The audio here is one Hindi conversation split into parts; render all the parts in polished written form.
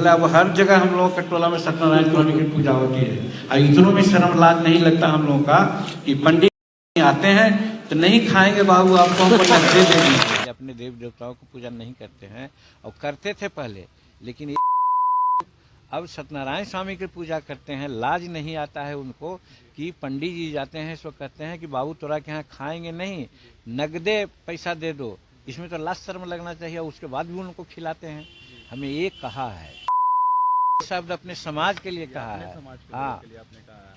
चला। अब हर जगह हम लोगों का टोला में सत्यनारायण स्वामी की पूजा होती है। और इतनों में शर्म लाज नहीं लगता हम लोगों का कि पंडित आते हैं तो नहीं खाएंगे बाबू, आपको हमको नकदे दे दीजिए। अपने देव देवताओं को पूजा नहीं करते हैं और करते थे पहले, लेकिन अब सत्यनारायण स्वामी की पूजा करते हैं। लाज नहीं आता है उनको कि पंडित जी जाते हैं सो कहते हैं कि बाबू तोरा के यहाँ खाएंगे नहीं, नगदे पैसा दे दो। इसमें तो लाज शर्म लगना चाहिए, उसके बाद भी उनको खिलाते हैं। हमें ये कहा है, शब्द अपने समाज के लिए कहा है। हाँ,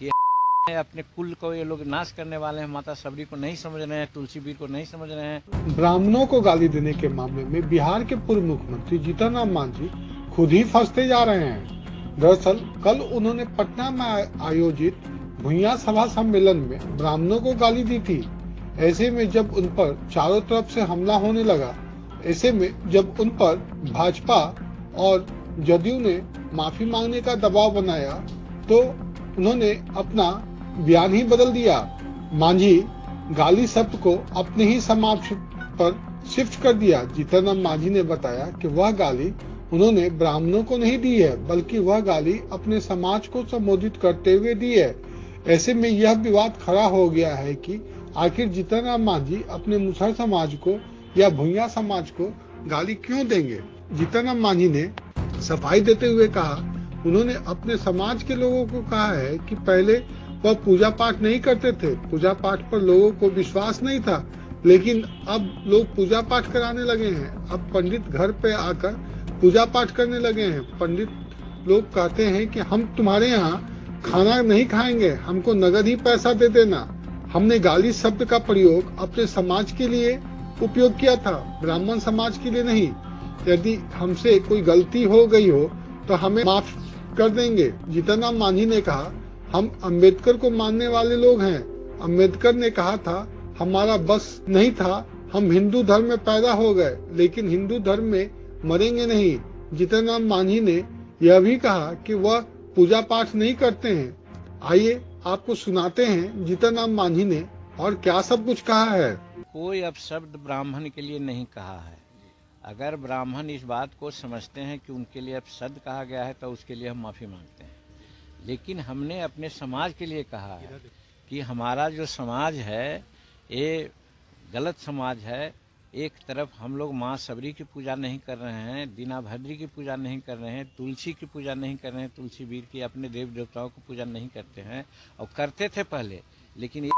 कि अपने कुल को ये लोग नाश करने वाले हैं। माता सबरी को नहीं समझ रहे हैं, तुलसी बीर को नहीं समझ रहे हैं। ब्राह्मणों को गाली देने के मामले में बिहार के पूर्व मुख्यमंत्री जीतन राम मांझी खुद ही फंसते जा रहे हैं। दरअसल कल उन्होंने पटना में आयोजित भुइयां सभा सम्मेलन में ब्राह्मणों को गाली दी थी। ऐसे में जब उन पर चारों तरफ से हमला होने लगा, ऐसे में जब उन पर भाजपा और जदयू ने माफी मांगने का दबाव बनाया तो उन्होंने अपना बयान ही बदल दिया। मांझी गाली शब्द को अपने ही समाज पर शिफ्ट कर दिया। जीतन राम मांझी ने बताया कि वह गाली उन्होंने ब्राह्मणों को नहीं दी है, बल्कि वह गाली अपने समाज को संबोधित करते हुए दी है। ऐसे में यह विवाद खड़ा हो गया है कि आखिर जीतन राम मांझी अपने मुसहर समाज को या भुइयां समाज को गाली क्यों देंगे। जीतन राम मांझी ने सफाई देते हुए कहा, उन्होंने अपने समाज के लोगों को कहा है कि पहले वह पूजा पाठ नहीं करते थे, पूजा पाठ पर लोगों को विश्वास नहीं था, लेकिन अब लोग पूजा पाठ कराने लगे हैं। अब पंडित घर पे आकर पूजा पाठ करने लगे हैं। पंडित लोग कहते हैं कि हम तुम्हारे यहाँ खाना नहीं खाएंगे, हमको नगद ही पैसा दे देना। हमने गाली शब्द का प्रयोग अपने समाज के लिए उपयोग किया था, ब्राह्मण समाज के लिए नहीं। यदि हमसे कोई गलती हो गई हो तो हमें माफ कर देंगे। जीतन राम मांझी ने कहा, हम अंबेडकर को मानने वाले लोग हैं। अंबेडकर ने कहा था हमारा बस नहीं था, हम हिंदू धर्म में पैदा हो गए, लेकिन हिंदू धर्म में मरेंगे नहीं। जीतन राम मांझी ने यह भी कहा कि वह पूजा पाठ नहीं करते हैं। आइए आपको सुनाते हैं जीतन राम मांझी ने और क्या सब कुछ कहा है। कोई अब शब्द ब्राह्मण के लिए नहीं कहा है। अगर ब्राह्मण इस बात को समझते हैं कि उनके लिए अब शब्द कहा गया है तो उसके लिए हम माफी मांगते हैं, लेकिन हमने अपने समाज के लिए कहा है कि हमारा जो समाज है ये गलत समाज है। एक तरफ हम लोग माँ सबरी की पूजा नहीं कर रहे हैं, दीना भद्री की पूजा नहीं कर रहे हैं, तुलसी की पूजा नहीं कर रहे हैं, तुलसी बीर की, अपने देव देवताओं की पूजा नहीं करते हैं और करते थे पहले, लेकिन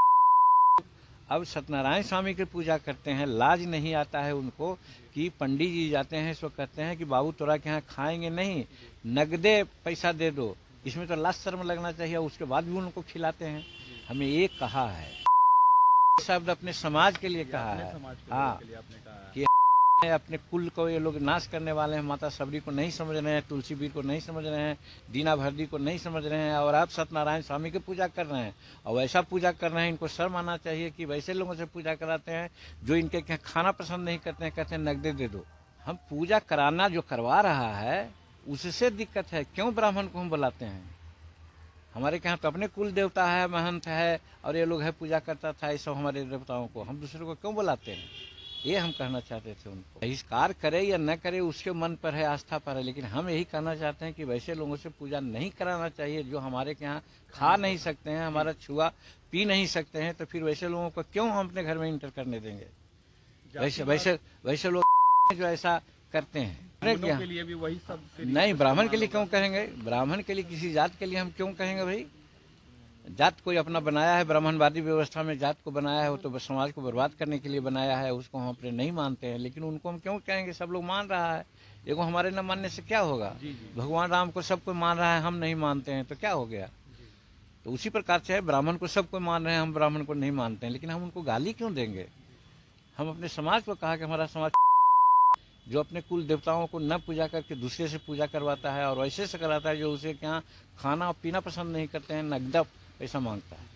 अब सत्यनारायण स्वामी की पूजा करते हैं। लाज नहीं आता है उनको कि पंडित जी जाते हैं सो कहते हैं कि बाबू तोरा के यहाँ खाएंगे नहीं, नगदे पैसा दे दो। इसमें तो लाज शर्म लगना चाहिए, उसके बाद भी उनको खिलाते हैं। हमें ये कहा है, शब्द अपने समाज के लिए कहा है। हाँ, कि अपने कुल को ये लोग नाश करने वाले हैं। माता सबरी को नहीं समझ रहे हैं, तुलसी बीर को नहीं समझ रहे हैं, दीना भद्री को नहीं समझ रहे हैं, और आप सत्यनारायण स्वामी की पूजा कर रहे हैं और वैसा पूजा कर रहे हैं। इनको शर्म आना चाहिए कि वैसे लोगों से पूजा कराते हैं जो इनके यहाँ खाना पसंद नहीं करते हैं, कहते हैं नगदे दे दो। हम पूजा कराना जो करवा रहा है उससे दिक्कत है, क्यों ब्राह्मण को हम बुलाते हैं? हमारे यहाँ तो अपने कुल देवता है, महंत है, और ये लोग है पूजा करता था, ये सब हमारे देवताओं को हम दूसरे को क्यों बुलाते हैं? ये हम कहना चाहते थे उनको। बहिष्कार करे या न करे उसके मन पर है, आस्था पर है, लेकिन हम यही कहना चाहते हैं कि वैसे लोगों से पूजा नहीं कराना चाहिए जो हमारे यहाँ खा नहीं सकते हैं, हमारा छुआ पी नहीं सकते हैं। तो फिर वैसे लोगों को क्यों हम अपने घर में इंटर करने देंगे? वैसे लोग जो ऐसा करते हैं के लिए भी वही सब नहीं, ब्राह्मण के लिए क्यों कहेंगे? ब्राह्मण के लिए किसी जात के लिए हम क्यों कहेंगे भाई? जात कोई अपना बनाया है, ब्राह्मणवादी व्यवस्था में जात को बनाया है, वो तो समाज को बर्बाद करने के लिए बनाया है, उसको हम अपने नहीं मानते हैं, लेकिन उनको हम क्यों कहेंगे? सब लोग मान रहा है, देखो हमारे न मानने से क्या होगा? भगवान राम को सब कोई मान रहा है, हम नहीं मानते हैं, तो क्या हो गया? तो उसी प्रकार से है, ब्राह्मण को सब कोई मान रहे हैं, हम ब्राह्मण को नहीं मानते हैं, लेकिन हम उनको गाली क्यों देंगे? हम अपने समाज को कहा कि हमारा समाज जो अपने कुल देवताओं को न पूजा करके दूसरे से पूजा करवाता है और वैसे से कराता है जो उसे क्या खाना पीना पसंद नहीं करते हैं, नगदा पैसा मांगता है।